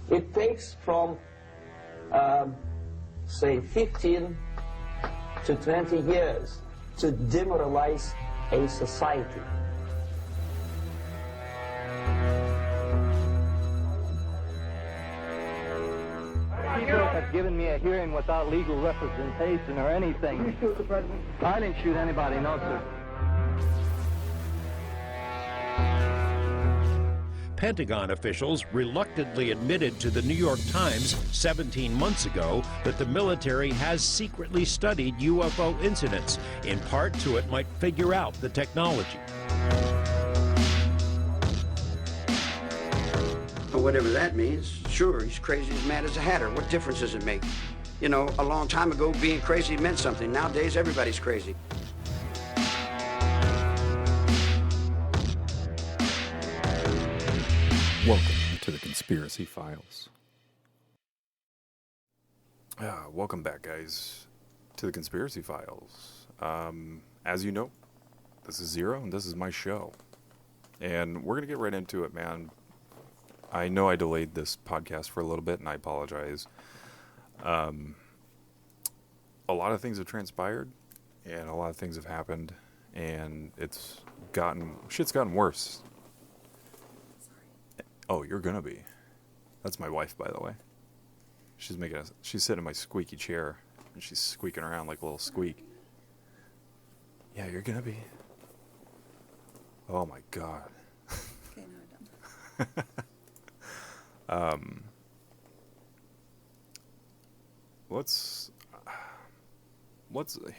It takes from, say, 15 to 20 years to demoralize a society. People have given me a hearing without legal representation or anything. Did you shoot the president? I didn't shoot anybody, no, sir. Pentagon officials reluctantly admitted to the New York Times 17 months ago that the military has secretly studied UFO incidents, in part so it might figure out the technology. Whatever that means, sure, he's crazy as mad as a hatter. What difference does it make? You know, a long time ago, being crazy meant something. Nowadays, everybody's crazy. Welcome to the Conspiracy Files. Welcome back, guys, to the Conspiracy Files. As you know, this is Zero, and this is my show. And we're going to get right into it, man. I know I delayed this podcast for a little bit, and I apologize. A lot of things have transpired, and a lot of things have happened, and shit's gotten worse. Oh, you're gonna be. That's my wife, by the way. She's sitting in my squeaky chair, and she's squeaking around like a little squeak. Yeah, you're gonna be. Oh my God. Okay, now I'm done.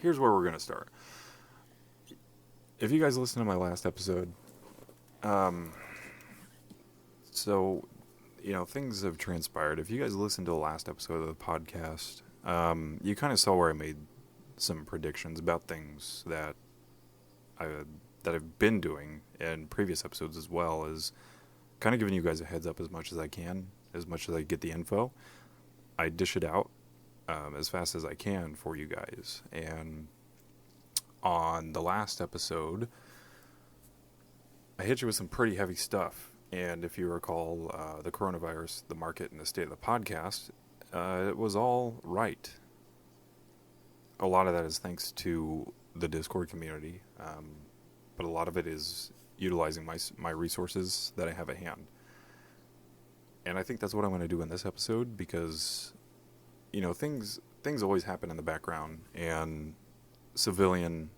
Here's where we're gonna start. If you guys listened to my last episode, so, you know, things have transpired. If you guys listened to the last episode of the podcast, you kind of saw where I made some predictions about things that I've been doing in previous episodes, as well as kind of giving you guys a heads up as much as I can, as much as I get the info. I dish it out as fast as I can for you guys. And on the last episode, I hit you with some pretty heavy stuff. And if you recall, the coronavirus, the market, and the state of the podcast, it was all right. A lot of that is thanks to the Discord community, but a lot of it is utilizing my resources that I have at hand. And I think that's what I'm going to do in this episode, because, you know, things always happen in the background, and civilians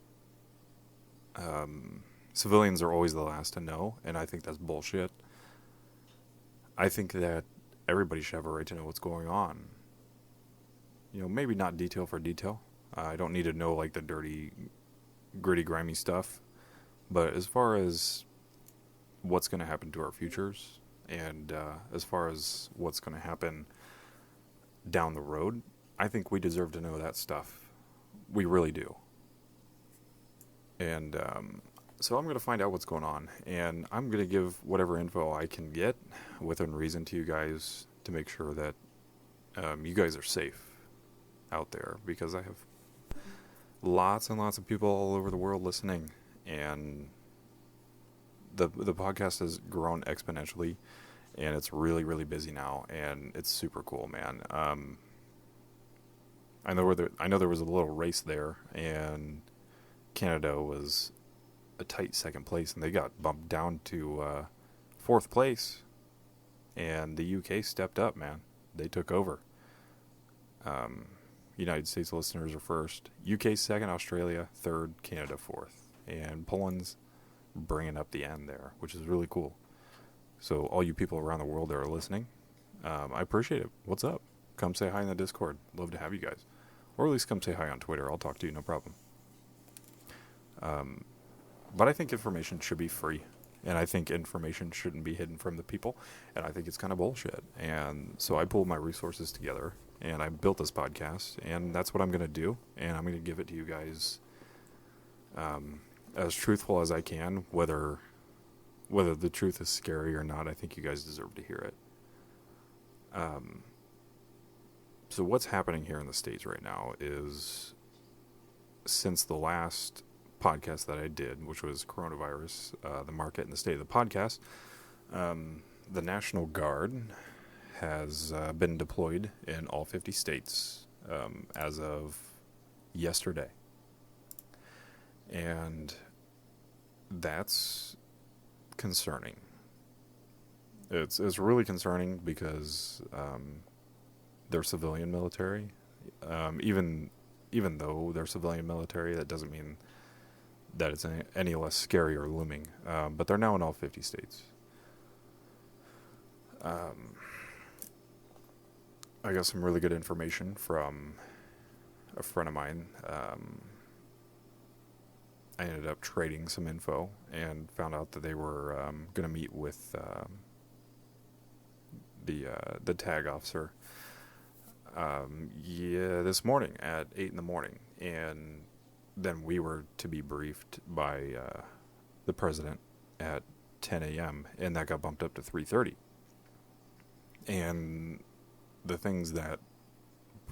are always the last to know, and I think that's bullshit. I think that everybody should have a right to know what's going on. You know, maybe not detail for detail. I don't need to know, like, the dirty, gritty, grimy stuff. But as far as what's going to happen to our futures, and as far as what's going to happen down the road, I think we deserve to know that stuff. We really do. And so I'm going to find out what's going on, and I'm going to give whatever info I can get within reason to you guys to make sure that you guys are safe out there, because I have lots and lots of people all over the world listening, and the podcast has grown exponentially, and it's really, really busy now, and it's super cool, man. I know there was a little race there, and Canada was a tight second place, and they got bumped down to fourth place, and the UK stepped up, man. They took over. United States listeners are first, UK second, Australia third, Canada fourth, and Poland's bringing up the end there, which is really cool. So all you people around the world that are listening, I appreciate it. What's up? Come say hi in the Discord. Love to have you guys. Or at least come say hi on Twitter. I'll talk to you, no problem. But I think information should be free, and I think information shouldn't be hidden from the people, and I think it's kind of bullshit. And so I pulled my resources together, and I built this podcast, and that's what I'm going to do, and I'm going to give it to you guys as truthful as I can. Whether the truth is scary or not, I think you guys deserve to hear it. So what's happening here in the States right now is, since the last podcast that I did, which was coronavirus, the market, and the state of the podcast, the National Guard has been deployed in all 50 states as of yesterday. And that's concerning. It's really concerning because they're civilian military. Even though they're civilian military, that doesn't mean that it's any less scary or looming. But they're now in all 50 states. I got some really good information from a friend of mine. I ended up trading some info and found out that they were going to meet with the tag officer this morning at 8 in the morning, and then we were to be briefed by the president at 10 a.m. and that got bumped up to 3:30. And the things that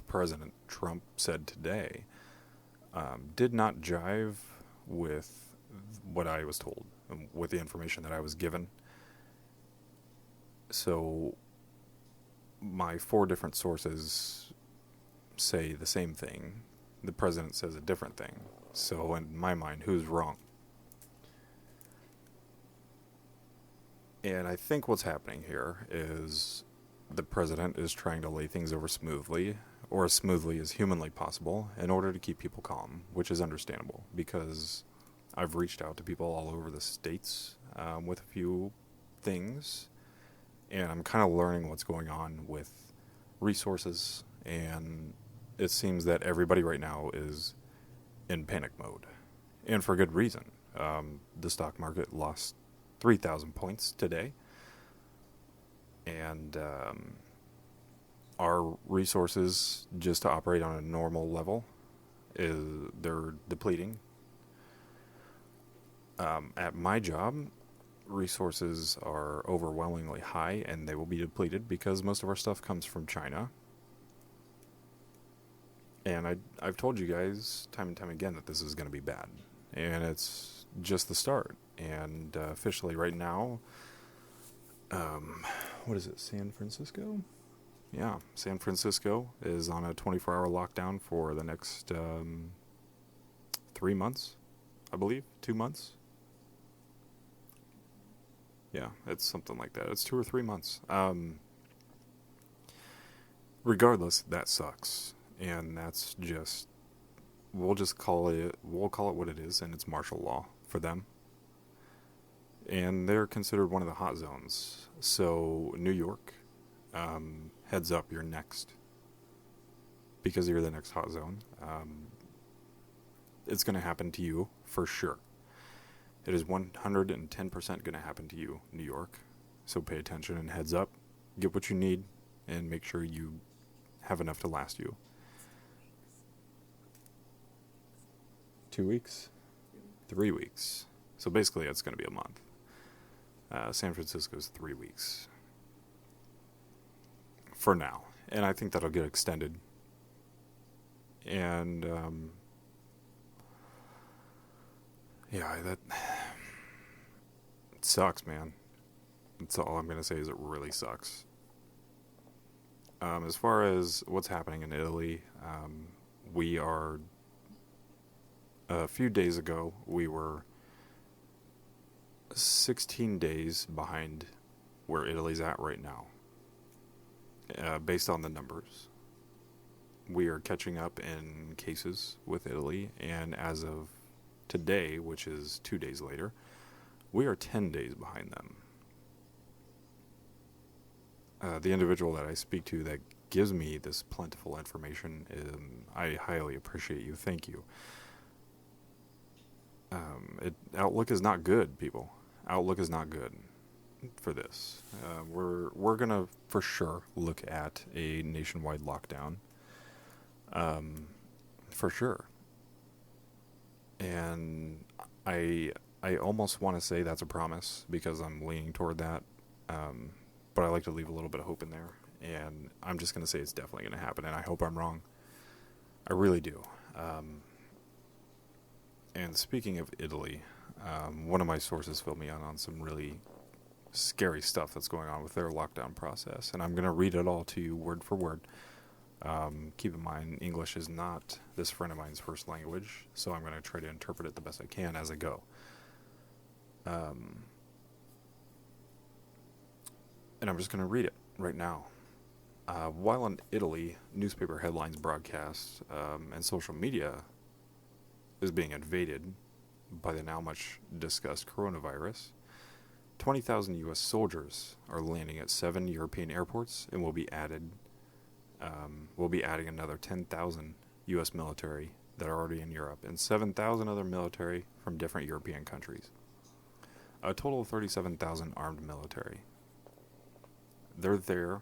President Trump said today did not jive with what I was told, with the information that I was given. So my 4 different sources say the same thing. The president says a different thing. So in my mind, who's wrong? And I think what's happening here is the president is trying to lay things over smoothly, or as smoothly as humanly possible, in order to keep people calm, which is understandable, because I've reached out to people all over the states with a few things, and I'm kind of learning what's going on with resources, and it seems that everybody right now is in panic mode, and for good reason. The stock market lost 3,000 points today, and our resources just to operate on a normal level they're depleting. At my job, resources are overwhelmingly high, and they will be depleted because most of our stuff comes from China. And I've told you guys time and time again that this is going to be bad, and it's just the start. And officially right now, what is it, San Francisco? Yeah, San Francisco is on a 24-hour lockdown for the next 3 months, I believe, 2 months. Yeah, it's something like that. It's 2 or 3 months. Regardless, that sucks, and that's just we'll call it what it is, and it's martial law for them. And they're considered one of the hot zones. So New York, heads up, you're next, because you're the next hot zone. It's going to happen to you for sure. It is 110% going to happen to you, New York. So pay attention and heads up. Get what you need and make sure you have enough to last you. 2 weeks? 3 weeks. So basically it's going to be a month. San Francisco's 3 weeks. For now. And I think that'll get extended. And, yeah, that it sucks, man. That's all I'm going to say is it really sucks. As far as what's happening in Italy, we are, a few days ago, we were 16 days behind where Italy's at right now, based on the numbers. We are catching up in cases with Italy, and as of today, which is 2 days later, we are 10 days behind them. The individual that I speak to that gives me this plentiful information, I highly appreciate you. Thank you. Outlook is not good, people. Outlook is not good for this. We're gonna for sure look at a nationwide lockdown. For sure. And I almost want to say that's a promise because I'm leaning toward that. But I like to leave a little bit of hope in there. And I'm just going to say it's definitely going to happen. And I hope I'm wrong. I really do. And speaking of Italy, one of my sources filled me in on some really scary stuff that's going on with their lockdown process. And I'm going to read it all to you word for word. Keep in mind, English is not this friend of mine's first language, so I'm going to try to interpret it the best I can as I go. And I'm just going to read it right now. While in Italy, newspaper headlines, broadcasts, and social media is being invaded by the now much discussed coronavirus, 20,000 U.S. soldiers are landing at 7 European airports and will be adding another 10,000 U.S. military that are already in Europe and 7,000 other military from different European countries. A total of 37,000 armed military. They're there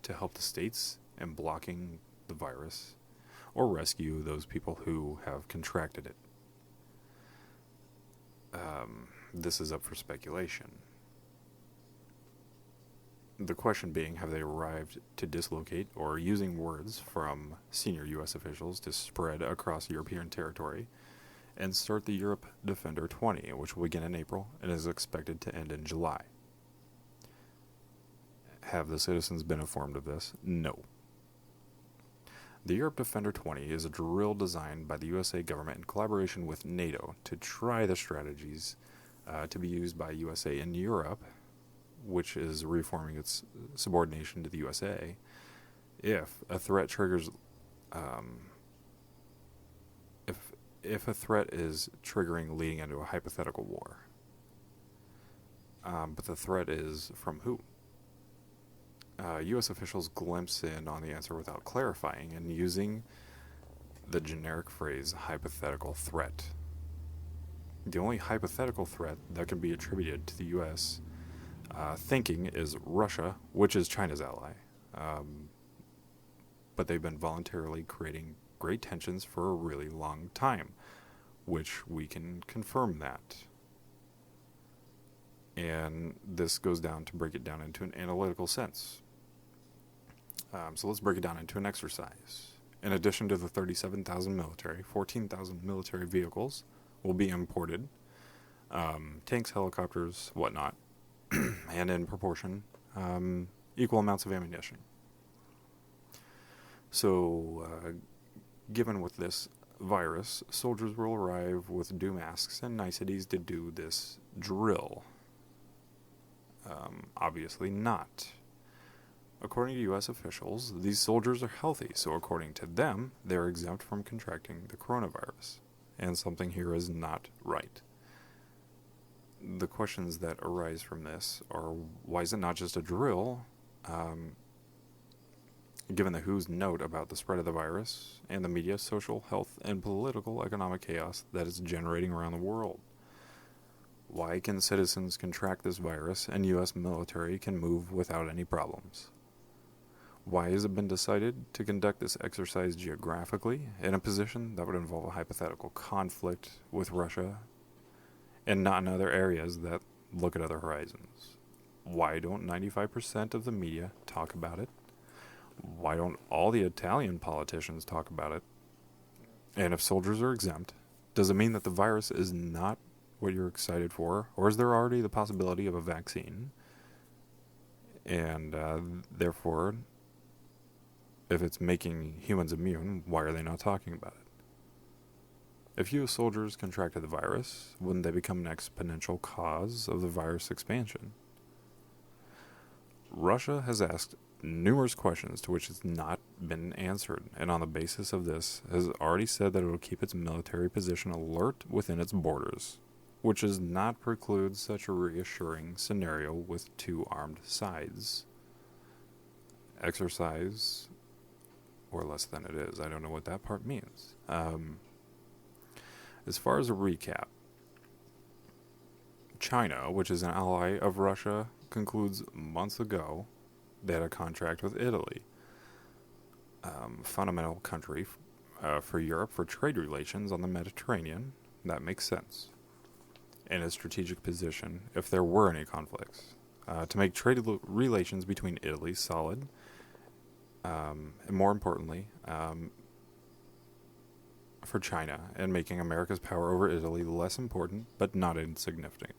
to help the states in blocking the virus or rescue those people who have contracted it. This is up for speculation. The question being, have they arrived to dislocate or using words from senior U.S. officials to spread across European territory and start the Europe Defender 20, which will begin in April and is expected to end in July? Have the citizens been informed of this? No. The Europe Defender 20 is a drill designed by the USA government in collaboration with NATO to try the strategies to be used by USA in Europe, which is reforming its subordination to the USA, if a threat triggers, if a threat is triggering leading into a hypothetical war. But the threat is from who? U.S. officials glimpse in on the answer without clarifying and using the generic phrase hypothetical threat. The only hypothetical threat that can be attributed to the U.S. Thinking is Russia, which is China's ally. But they've been voluntarily creating great tensions for a really long time, which we can confirm that. And this goes down to break it down into an analytical sense. So let's break it down into an exercise. In addition to the 37,000 military, 14,000 military vehicles will be imported. Tanks, helicopters, whatnot. And in proportion, equal amounts of ammunition. So, given with this virus, soldiers will arrive with due masks and niceties to do this drill. Obviously not. According to U.S. officials, these soldiers are healthy, so according to them, they're exempt from contracting the coronavirus. And something here is not right. The questions that arise from this are, why is it not just a drill? Given the WHO's note about the spread of the virus and the media, social, health, and political economic chaos that it's generating around the world. Why can citizens contract this virus and U.S. military can move without any problems? Why has it been decided to conduct this exercise geographically in a position that would involve a hypothetical conflict with Russia and not in other areas that look at other horizons? Why don't 95% of the media talk about it? Why don't all the Italian politicians talk about it? And if soldiers are exempt, does it mean that the virus is not what you're excited for? Or is there already the possibility of a vaccine? And therefore, if it's making humans immune, why are they not talking about it? If U.S. soldiers contracted the virus, wouldn't they become an exponential cause of the virus expansion? Russia has asked numerous questions to which it's not been answered, and on the basis of this, has already said that it will keep its military position alert within its borders, which does not preclude such a reassuring scenario with two armed sides. Exercise, or less than it is. I don't know what that part means. As far as a recap, China, which is an ally of Russia, concludes months ago they had a contract with Italy, fundamental country for Europe for trade relations on the Mediterranean. That makes sense. And a strategic position if there were any conflicts, to make trade relations between Italy solid, and more importantly, for China, and making America's power over Italy less important, but not insignificant.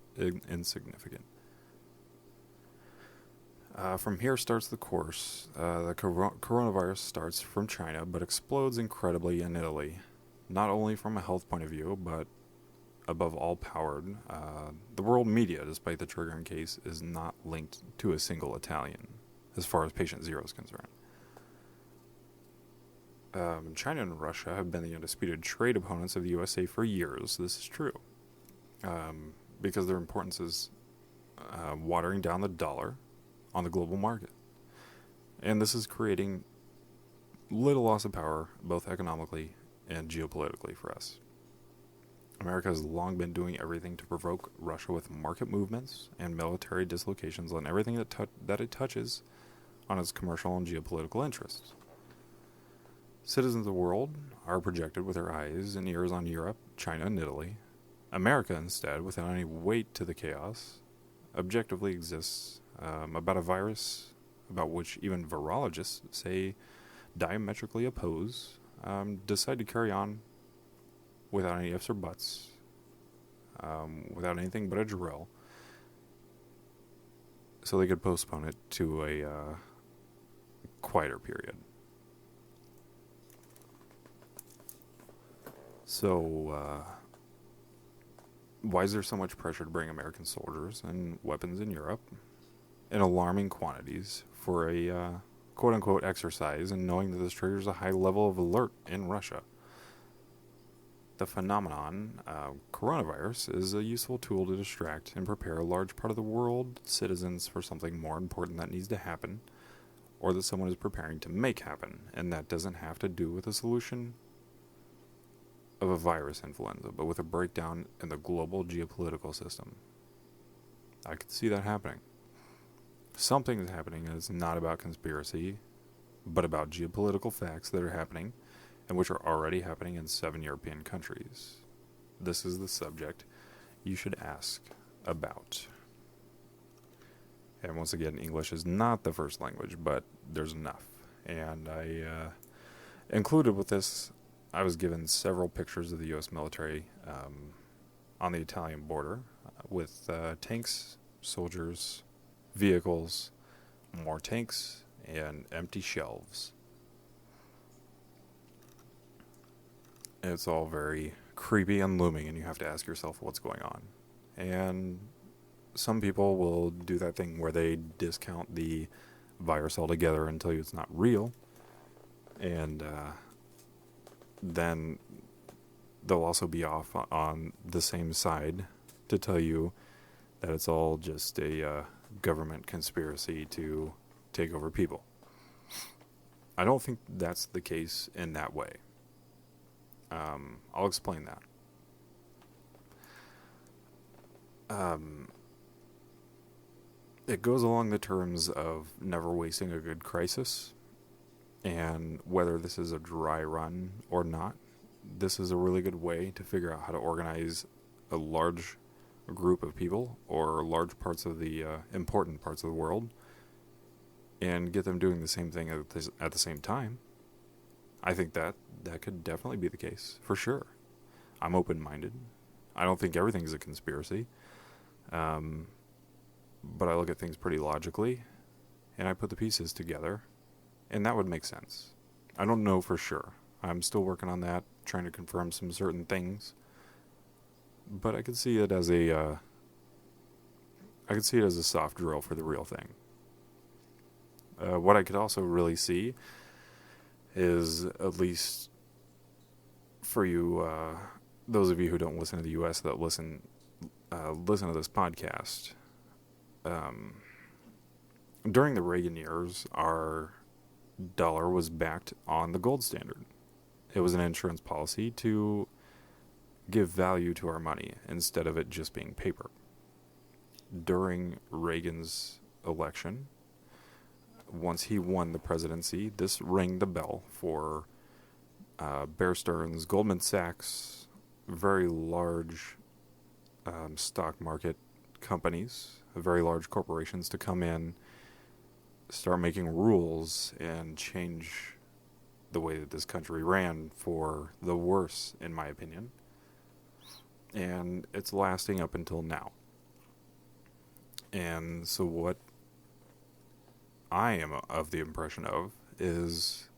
From here starts the course. The coronavirus starts from China, but explodes incredibly in Italy. Not only from a health point of view, but above all powered, the world media, despite the triggering case, is not linked to a single Italian, as far as patient zero is concerned. China and Russia have been the undisputed trade opponents of the USA for years. This is true. Because their importance is watering down the dollar on the global market. And this is creating little loss of power, both economically and geopolitically for us. America has long been doing everything to provoke Russia with market movements and military dislocations on everything that it touches on its commercial and geopolitical interests. Citizens of the world are projected with their eyes and ears on Europe, China, and Italy. America, instead, without any weight to the chaos, objectively exists about a virus about which even virologists say diametrically oppose, decide to carry on without any ifs or buts, without anything but a drill, so they could postpone it to a quieter period. So, why is there so much pressure to bring American soldiers and weapons in Europe in alarming quantities for a quote-unquote exercise, and knowing that this triggers a high level of alert in Russia? The phenomenon, coronavirus, is a useful tool to distract and prepare a large part of the world citizens for something more important that needs to happen, or that someone is preparing to make happen, and that doesn't have to do with a solution of a virus influenza, but with a breakdown in the global geopolitical system. I could see that happening. Something is happening, and it's not about conspiracy, but about geopolitical facts that are happening, and which are already happening in 7 European countries. This is the subject you should ask about. And once again, English is not the first language, but there's enough. And I included with this, I was given several pictures of the U.S. military on the Italian border with tanks, soldiers, vehicles, more tanks, and empty shelves. It's all very creepy and looming, and you have to ask yourself what's going on. And some people will do that thing where they discount the virus altogether and tell you it's not real. And then they'll also be off on the same side to tell you that it's all just a government conspiracy to take over people. I don't think that's the case in that way. I'll explain that. It goes along the terms of never wasting a good crisis, and whether this is a dry run or not, this is a really good way to figure out how to organize a large group of people or large parts of the important parts of the world and get them doing the same thing at the same time. I think that could definitely be the case, for sure. I'm open-minded. I don't think everything's a conspiracy. But I look at things pretty logically, and I put the pieces together, and that would make sense. I don't know for sure. I'm still working on that, trying to confirm some certain things. But I could see it as a soft drill for the real thing. What I could also really see is, at least for you, those of you who don't listen to the U.S. that listen to this podcast. During the Reagan years, our dollar was backed on the gold standard. It was an insurance policy to give value to our money instead of it just being paper. During Reagan's election, once he won the presidency, this rang the bell for Bear Stearns, Goldman Sachs, very large stock market companies, very large corporations to come in, start making rules, and change the way that this country ran for the worse, in my opinion. And it's lasting up until now. And so what I am of the impression of is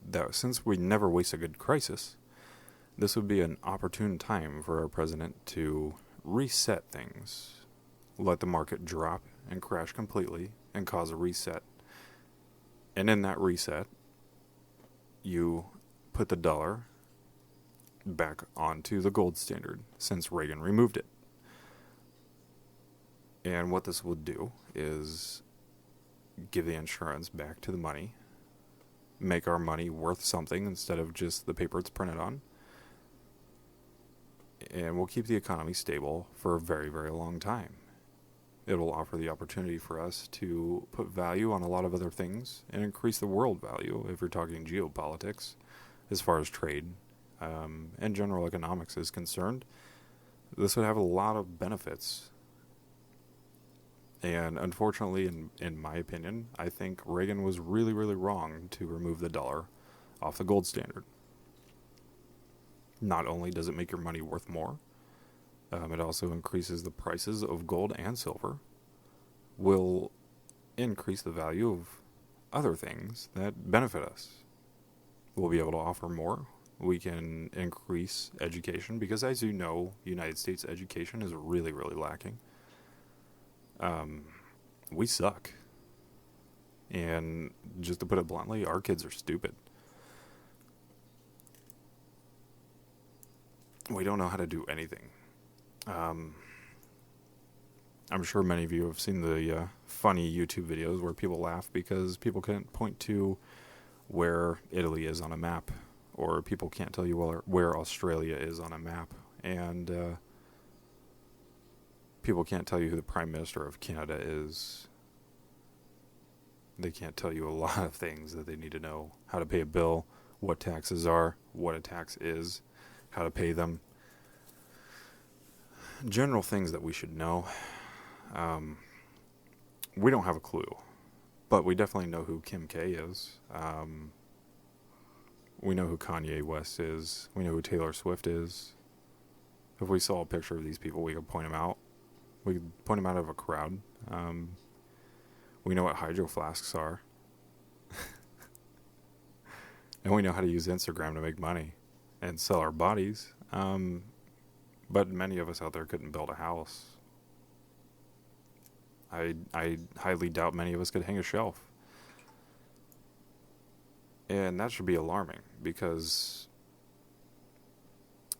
that since we never waste a good crisis, this would be an opportune time for our president to reset things, let the market drop and crash completely and cause a reset. And in that reset, you put the dollar back onto the gold standard since Reagan removed it. And what this would do is give the insurance back to the money, make our money worth something instead of just the paper it's printed on, and we'll keep the economy stable for a very, very long time. It will offer the opportunity for us to put value on a lot of other things and increase the world value if you're talking geopolitics as far as trade and general economics is concerned. This would have a lot of benefits. And unfortunately, in my opinion, I think Reagan was really, really wrong to remove the dollar off the gold standard. Not only does it make your money worth more, it also increases the prices of gold and silver, will increase the value of other things that benefit us. We'll be able to offer more. We can increase education because, as you know, United States education is really, really lacking. We suck. And just to put it bluntly, our kids are stupid. We don't know how to do anything. I'm sure many of you have seen the funny YouTube videos where people laugh because people can't point to where Italy is on a map, or people can't tell you where Australia is on a map, and people can't tell you who the Prime Minister of Canada is. They can't tell you a lot of things that they need to know. How to pay a bill, what taxes are, what a tax is, how to pay them. General things that we should know. We don't have a clue, but we definitely know who Kim K is. We know who Kanye West is. We know who Taylor Swift is. If we saw a picture of these people, we could point them out. We could point them out of a crowd. We know what hydro flasks are. And we know how to use Instagram to make money and sell our bodies. But many of us out there couldn't build a house. I highly doubt many of us could hang a shelf. And that should be alarming because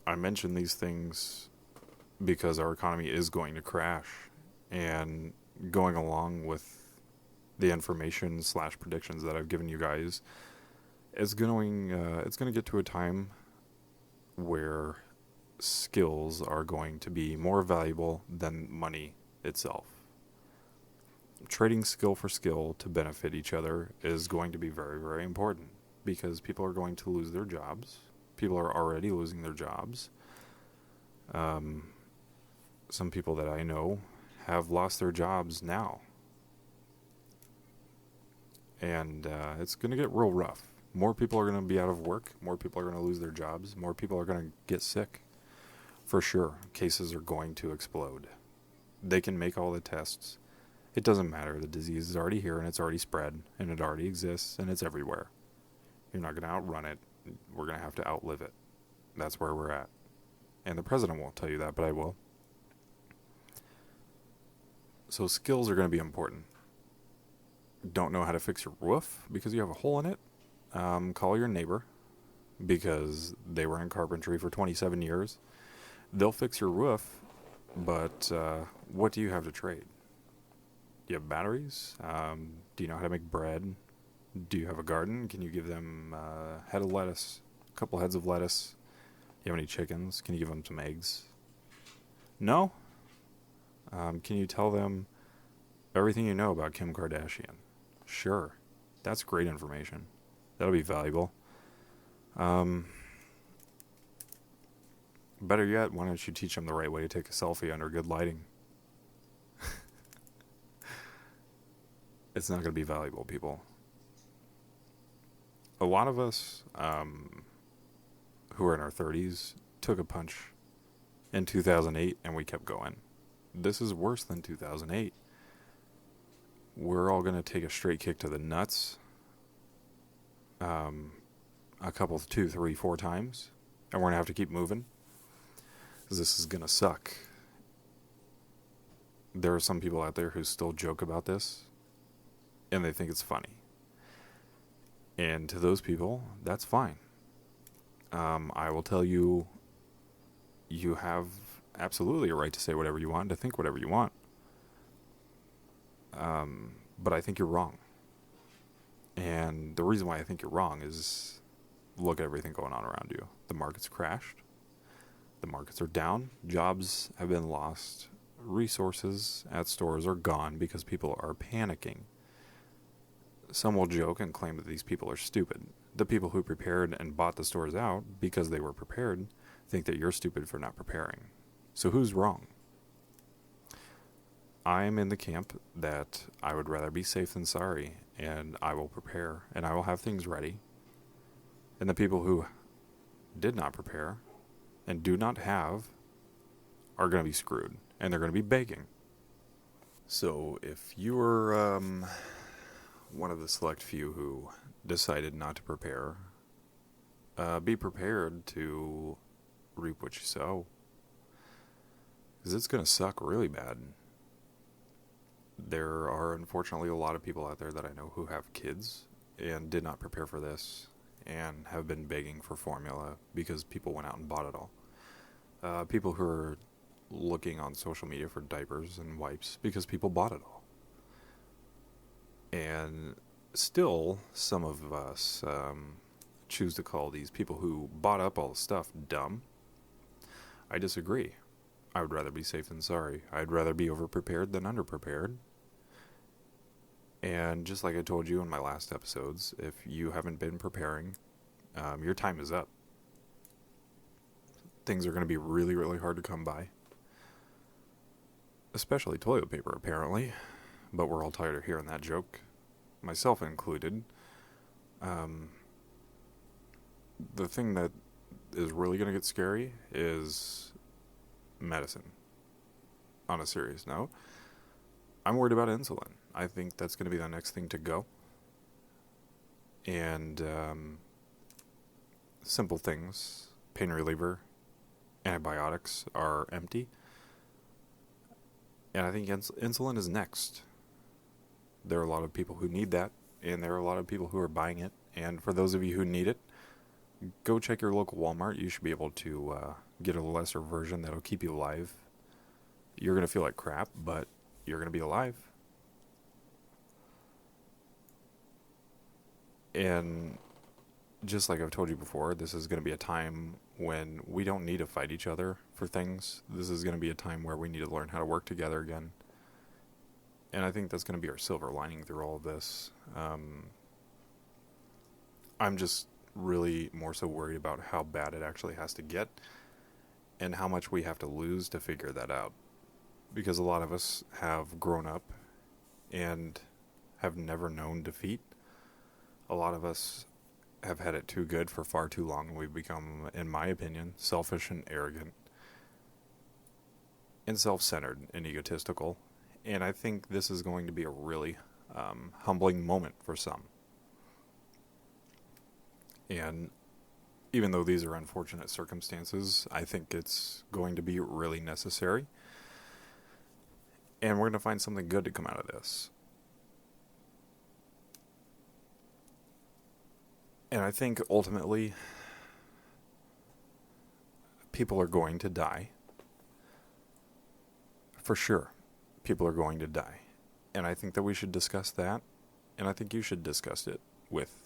I mention these things because our economy is going to crash, and going along with the information / predictions that I've given you guys, it's going to get to a time where skills are going to be more valuable than money itself. Trading skill for skill to benefit each other is going to be very, very important because people are going to lose their jobs. People are already losing their jobs. Some people that I know have lost their jobs now. And it's going to get real rough. More people are going to be out of work. More people are going to lose their jobs. More people are going to get sick. For sure, cases are going to explode. They can make all the tests. It doesn't matter. The disease is already here and it's already spread and it already exists and it's everywhere. You're not going to outrun it. We're going to have to outlive it. That's where we're at. And the president won't tell you that, but I will. So skills are going to be important. Don't know how to fix your roof because you have a hole in it? Call your neighbor because they were in carpentry for 27 years. They'll fix your roof, but what do you have to trade? Do you have batteries? Do you know how to make bread? Do you have a garden? Can you give them a head of lettuce, a couple heads of lettuce? Do you have any chickens? Can you give them some eggs? No? Can you tell them everything you know about Kim Kardashian? Sure. That's great information. That'll be valuable. Better yet, why don't you teach them the right way to take a selfie under good lighting? It's not going to be valuable, people. A lot of us who are in our 30s took a punch in 2008 and we kept going. This is worse than 2008. we're all going to take a straight kick to the nuts a couple, 2, 3, 4 times, and we're going to have to keep moving, because this is going to suck. There are some people out there who still joke about this, and they think it's funny. And to those people, that's fine. I will tell you, you have absolutely a right to say whatever you want, to think whatever you want. But I think you're wrong. And the reason why I think you're wrong is, look at everything going on around you. The market's crashed. The markets are down. Jobs have been lost. Resources at stores are gone because people are panicking. Some will joke and claim that these people are stupid. The people who prepared and bought the stores out because they were prepared think that you're stupid for not preparing. So who's wrong? I'm in the camp that I would rather be safe than sorry, and I will prepare, and I will have things ready. And the people who did not prepare and do not have are going to be screwed, and they're going to be begging. So if you were one of the select few who decided not to prepare, be prepared to reap what you sow, because it's going to suck really bad. There are unfortunately a lot of people out there that I know who have kids and did not prepare for this and have been begging for formula because people went out and bought it all. People who are looking on social media for diapers and wipes because people bought it all. And still, some of us choose to call these people who bought up all the stuff dumb. I disagree. I would rather be safe than sorry. I'd rather be overprepared than underprepared. And just like I told you in my last episodes, if you haven't been preparing, your time is up. Things are going to be really, really hard to come by. Especially toilet paper, apparently. But we're all tired of hearing that joke, myself included. The thing that is really going to get scary is medicine. On a serious note, I'm worried about insulin. I think that's going to be the next thing to go. And simple things, pain reliever, antibiotics are empty. And I think insulin is next. There are a lot of people who need that, and there are a lot of people who are buying it. And for those of you who need it, go check your local Walmart. You should be able to get a lesser version that'll keep you alive. You're going to feel like crap, but you're going to be alive. And just like I've told you before, this is going to be a time when we don't need to fight each other for things. This is going to be a time where we need to learn how to work together again. And I think that's going to be our silver lining through all of this. I'm just really more so worried about how bad it actually has to get and how much we have to lose to figure that out. Because a lot of us have grown up and have never known defeat. A lot of us have had it too good for far too long, and we've become, in my opinion, selfish and arrogant and self-centered and egotistical. And I think this is going to be a really humbling moment for some. And even though these are unfortunate circumstances, I think it's going to be really necessary. And we're going to find something good to come out of this. And I think ultimately, people are going to die. For sure, people are going to die. And I think that we should discuss that. And I think you should discuss it with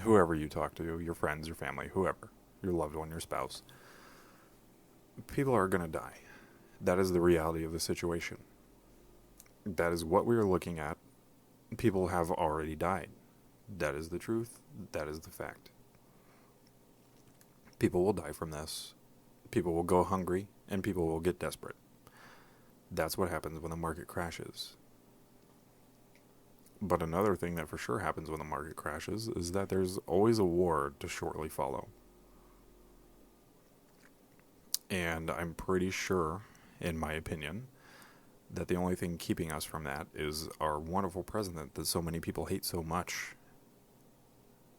whoever you talk to, your friends, your family, whoever, your loved one, your spouse. People are going to die. That is the reality of the situation. That is what we are looking at. People have already died. That is the truth. That is the fact. People will die from this. People will go hungry, and people will get desperate. That's what happens when the market crashes. But another thing that for sure happens when the market crashes is that there's always a war to shortly follow. And I'm pretty sure, in my opinion, that the only thing keeping us from that is our wonderful president that so many people hate so much.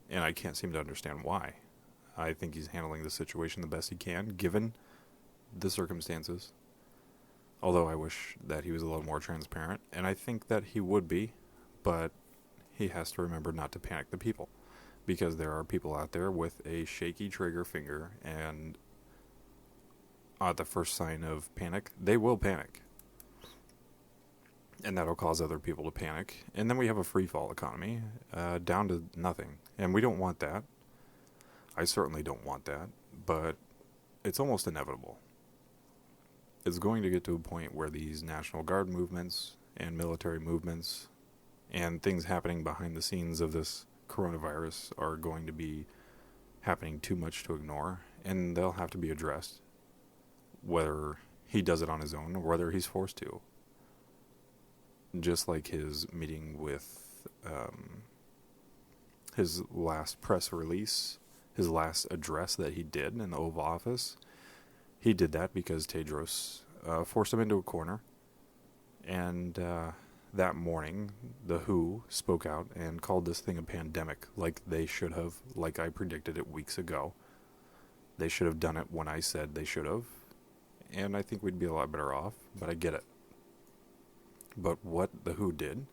And I can't seem to understand why. I think he's handling the situation the best he can, given the circumstances. Although I wish that he was a little more transparent, and I think that he would be, but he has to remember not to panic the people, because there are people out there with a shaky trigger finger, and at the first sign of panic, they will panic. And that'll cause other people to panic. And then we have a free-fall economy, down to nothing. And we don't want that. I certainly don't want that, but it's almost inevitable. It's going to get to a point where these National Guard movements and military movements and things happening behind the scenes of this coronavirus are going to be happening too much to ignore, and they'll have to be addressed, whether he does it on his own or whether he's forced to. Just like his meeting with his last press release, his last address that he did in the Oval Office, he did that because Tedros forced him into a corner. And that morning, the WHO spoke out and called this thing a pandemic, like they should have, like I predicted it weeks ago. They should have done it when I said they should have. And I think we'd be a lot better off, but I get it. But what the WHO did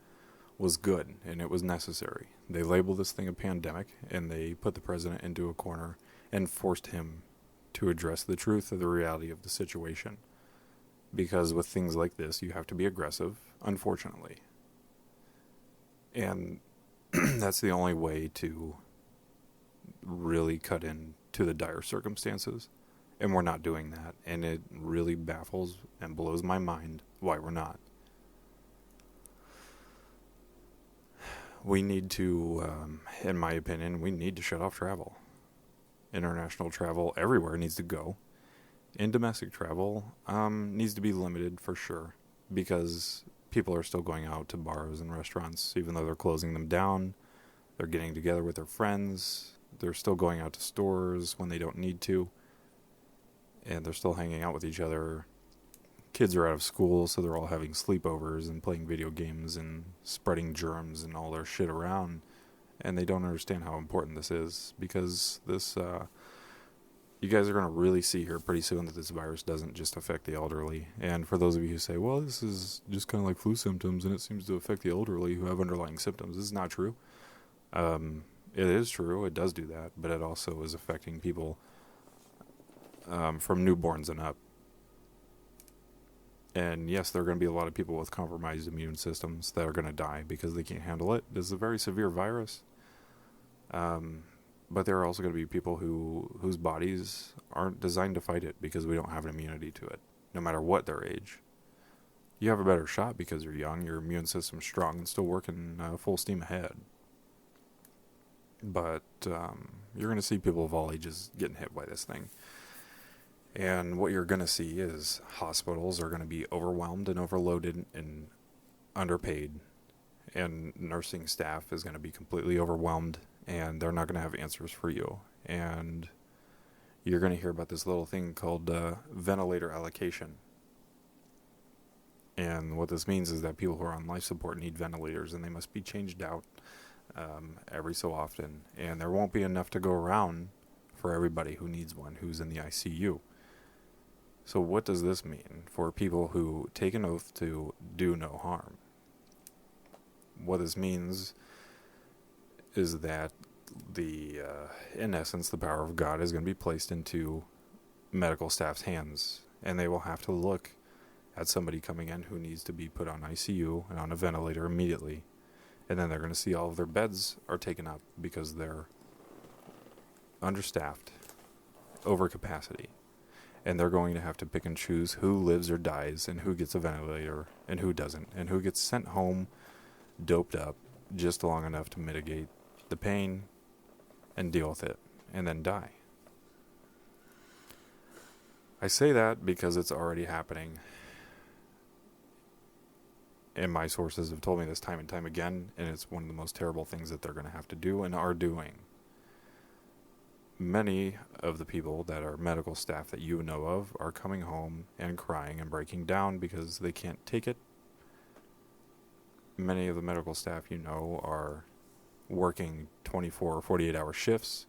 was good, and it was necessary. They labeled this thing a pandemic, and they put the president into a corner and forced him to address the truth of the reality of the situation. Because with things like this, you have to be aggressive, unfortunately. And that's the only way to really cut into the dire circumstances. And we're not doing that. And it really baffles and blows my mind why we're not. We need to, in my opinion, we need to shut off travel. International travel everywhere needs to go. And domestic travel needs to be limited for sure, because people are still going out to bars and restaurants, even though they're closing them down. They're getting together with their friends. They're still going out to stores when they don't need to. And they're still hanging out with each other. Kids are out of school, so they're all having sleepovers and playing video games and spreading germs and all their shit around. And they don't understand how important this is, because this, you guys are going to really see here pretty soon that this virus doesn't just affect the elderly. And for those of you who say, well, this is just kind of like flu symptoms and it seems to affect the elderly who have underlying symptoms, this is not true. It is true, it does do that, but it also is affecting people from newborns and up. And yes, there are going to be a lot of people with compromised immune systems that are going to die because they can't handle it. This is a very severe virus. But there are also going to be people whose bodies aren't designed to fight it because we don't have an immunity to it, no matter what their age. You have a better shot because you're young, your immune system's strong and still working full steam ahead. But you're going to see people of all ages getting hit by this thing. And what you're going to see is hospitals are going to be overwhelmed and overloaded and underpaid. And nursing staff is going to be completely overwhelmed, and they're not going to have answers for you. And you're going to hear about this little thing called ventilator allocation. And what this means is that people who are on life support need ventilators, and they must be changed out every so often. And there won't be enough to go around for everybody who needs one, who's in the ICU. So what does this mean for people who take an oath to do no harm? What this means is that in essence, the power of God is going to be placed into medical staff's hands, and they will have to look at somebody coming in who needs to be put on ICU and on a ventilator immediately. And then they're going to see all of their beds are taken up because they're understaffed, over capacity. And they're going to have to pick and choose who lives or dies and who gets a ventilator and who doesn't, and who gets sent home doped up just long enough to mitigate the pain and deal with it and then die. I say that because it's already happening. And my sources have told me this time and time again, and it's one of the most terrible things that they're going to have to do and are doing. Many of the people that are medical staff that you know of are coming home and crying and breaking down because they can't take it many of the medical staff are working 24 or 48-hour shifts,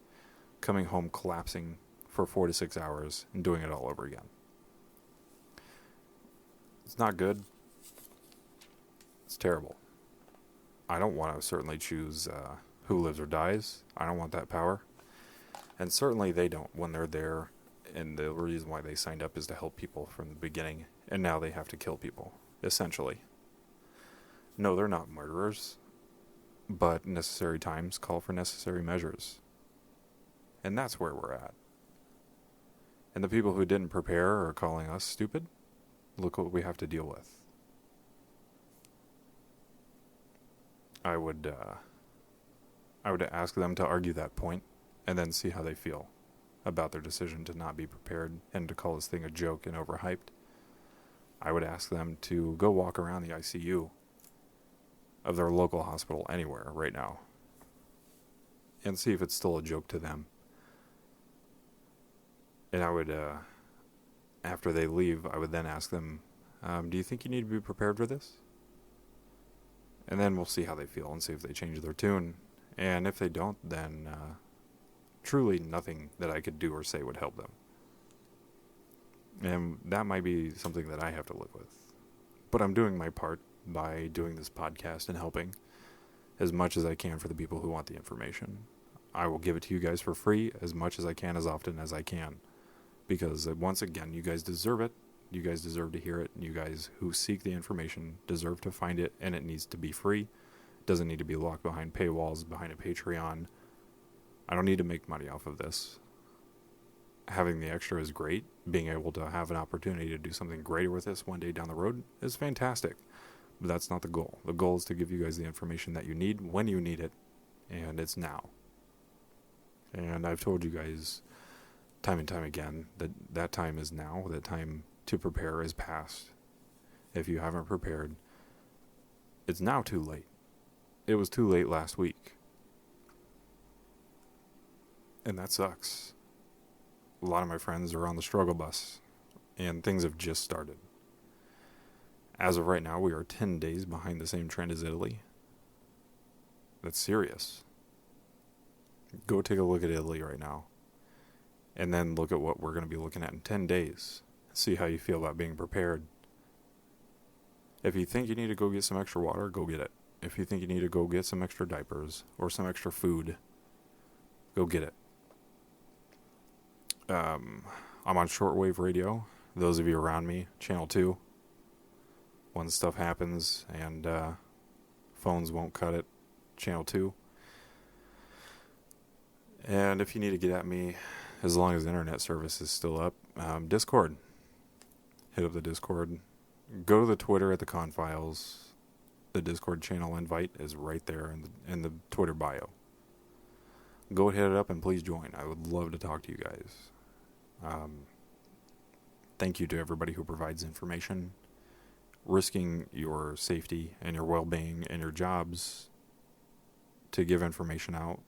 coming home collapsing for 4 to 6 hours and doing it all over again. It's not good. It's terrible. I don't want to certainly choose who lives or dies. I don't want that power. And certainly they don't when they're there, and the reason why they signed up is to help people from the beginning, and now they have to kill people, essentially. No, they're not murderers, but necessary times call for necessary measures. And that's where we're at. And the people who didn't prepare are calling us stupid. Look what we have to deal with. I would ask them to argue that point and then see how they feel about their decision to not be prepared and to call this thing a joke and overhyped. I would ask them to go walk around the ICU of their local hospital anywhere right now and see if it's still a joke to them. And I would, after they leave, I would then ask them, do you think you need to be prepared for this? And then we'll see how they feel and see if they change their tune. And if they don't, then truly nothing that I could do or say would help them. And that might be something that I have to live with. But I'm doing my part by doing this podcast and helping as much as I can for the people who want the information. I will give it to you guys for free as much as I can, as often as I can. Because once again, you guys deserve it. You guys deserve to hear it. You guys who seek the information deserve to find it, and it needs to be free. It doesn't need to be locked behind paywalls, behind a Patreon. I don't need to make money off of this. Having the extra is great. Being able to have an opportunity to do something greater with this one day down the road is fantastic. But that's not the goal. The goal is to give you guys the information that you need when you need it, and it's now. And I've told you guys time and time again that that time is now. That time to prepare is past. If you haven't prepared, it's now too late. It was too late last week. And that sucks. A lot of my friends are on the struggle bus, and things have just started. As of right now, we are 10 days behind the same trend as Italy. That's serious. Go take a look at Italy right now, and then look at what we're going to be looking at in 10 days. See how you feel about being prepared. If you think you need to go get some extra water, go get it. If you think you need to go get some extra diapers or some extra food, go get it. I'm on shortwave radio. Those of you around me, channel 2. When stuff happens and phones won't cut it, channel 2. And if you need to get at me, as long as the internet service is still up, Discord. Hit up the Discord. Go to the Twitter at the Confiles. The Discord channel invite is right there in the Twitter bio. Go hit it up and please join. I would love to talk to you guys. Thank you to everybody who provides information. Risking your safety and your well-being and your jobs to give information out.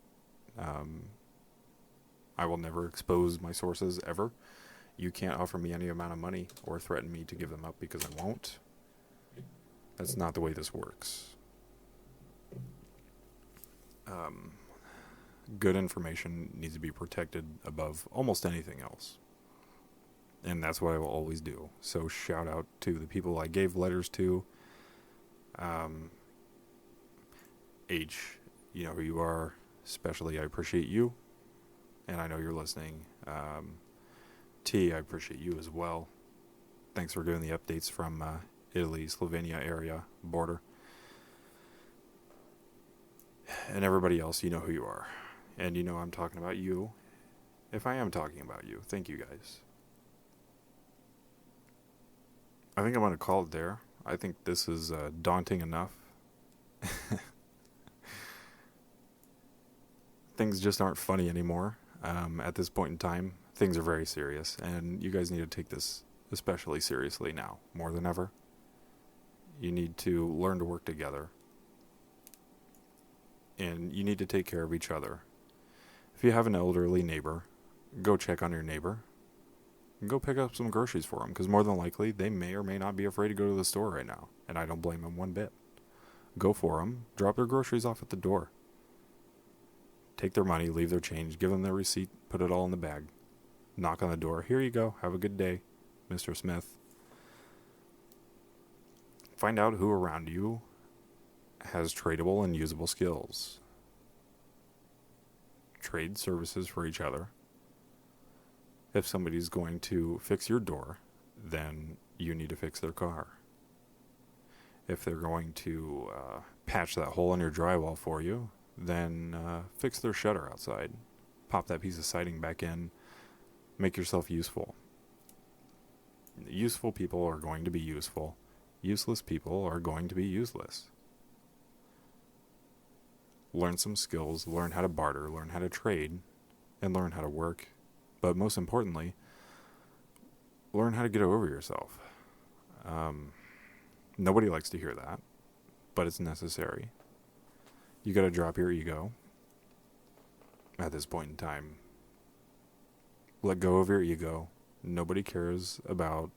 I will never expose my sources ever. You can't offer me any amount of money or threaten me to give them up because I won't. That's not the way this works. Good information needs to be protected above almost anything else. And that's what I will always do. So shout out to the people I gave letters to. H, you know who you are. Especially, I appreciate you. And I know you're listening. T, I appreciate you as well. Thanks for doing the updates from Italy, Slovenia area border. And everybody else, you know who you are. And you know I'm talking about you. If I am talking about you, thank you guys. I think I'm going to call it there. I think this is daunting enough. Things just aren't funny anymore. At this point in time, things are very serious, and you guys need to take this especially seriously now, more than ever. You need to learn to work together, and you need to take care of each other. If you have an elderly neighbor, go check on your neighbor. Go pick up some groceries for them, because more than likely, they may or may not be afraid to go to the store right now, and I don't blame them one bit. go for them. Drop their groceries off at the door. Take their money, leave their change, give them their receipt, put it all in the bag. Knock on the door. Here you go. Have a good day, Mr. Smith. Find out who around you has tradable and usable skills. Trade services for each other. If somebody's going to fix your door, then you need to fix their car. If they're going to patch that hole in your drywall for you, then fix their shutter outside. Pop that piece of siding back in. Make yourself useful. Useful people are going to be useful. Useless people are going to be useless. Learn some skills, learn how to barter, learn how to trade, and learn how to work. But most importantly, learn how to get over yourself. Nobody likes to hear that, but it's necessary. You got to drop your ego at this point in time. Let go of your ego. Nobody cares about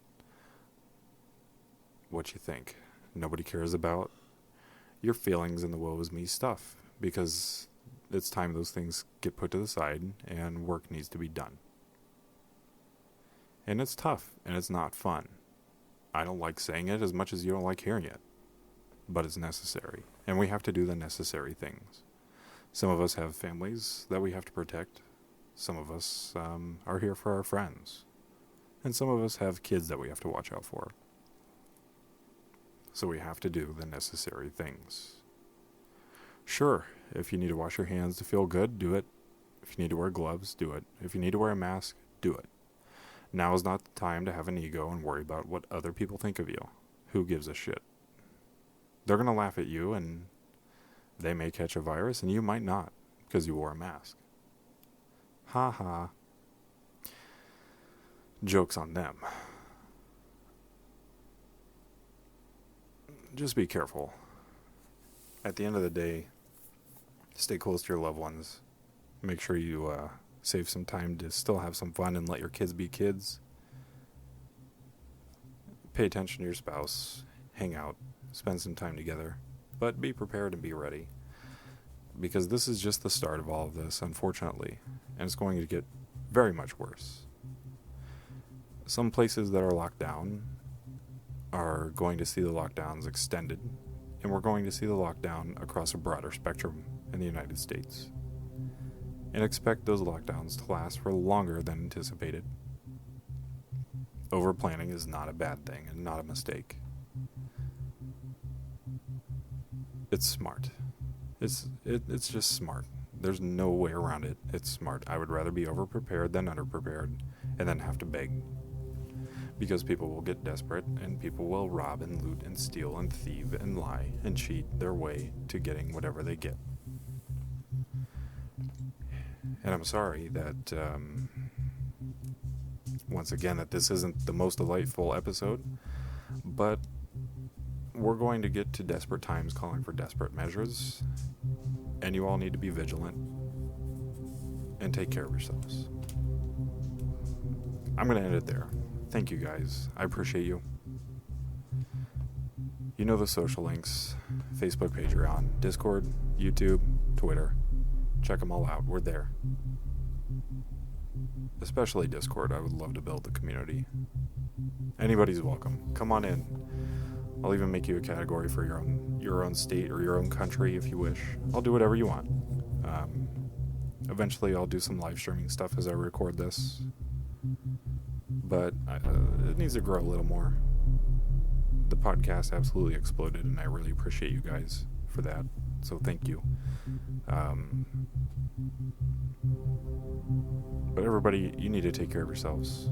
what you think. Nobody cares about your feelings and the woe is me stuff, because it's time those things get put to the side and work needs to be done. And it's tough and it's not fun. I don't like saying it as much as you don't like hearing it, but it's necessary, and we have to do the necessary things. Some of us have families that we have to protect. Some of us are here for our friends, and some of us have kids that we have to watch out for. So we have to do the necessary things. Sure, if you need to wash your hands to feel good, do it. If you need to wear gloves, do it. If you need to wear a mask, do it. Now is not the time to have an ego and worry about what other people think of you. Who gives a shit? They're going to laugh at you, and they may catch a virus, and you might not, because you wore a mask. Ha ha. Joke's on them. Just be careful. At the end of the day, stay close to your loved ones. Make sure you save some time to still have some fun and let your kids be kids. Pay attention to your spouse. Hang out. Spend some time together. But be prepared and be ready. Because this is just the start of all of this, unfortunately. And it's going to get very much worse. Some places that are locked down are going to see the lockdowns extended. And we're going to see the lockdown across a broader spectrum in the United States. And expect those lockdowns to last for longer than anticipated. Overplanning is not a bad thing and not a mistake. It's smart. It's just smart. There's no way around it. It's smart. I would rather be overprepared than underprepared and then have to beg. Because people will get desperate and people will rob and loot and steal and thieve and lie and cheat their way to getting whatever they get. And I'm sorry that, once again, that this isn't the most delightful episode, but we're going to get to desperate times calling for desperate measures, and you all need to be vigilant and take care of yourselves. I'm going to end it there. Thank you guys. I appreciate you. You know the social links: Facebook page you're on, Discord, YouTube, Twitter. Check them all out. We're there. Especially Discord. I would love to build the community. Anybody's welcome. Come on in. I'll even make you a category for your own state or your own country if you wish. I'll do whatever you want. Eventually I'll do some live streaming stuff as I record this. But it needs to grow a little more. The podcast absolutely exploded, and I really appreciate you guys for that. So thank you. But everybody, you need to take care of yourselves.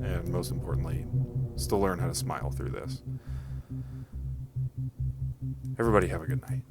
And most importantly, still learn how to smile through this. Everybody have a good night.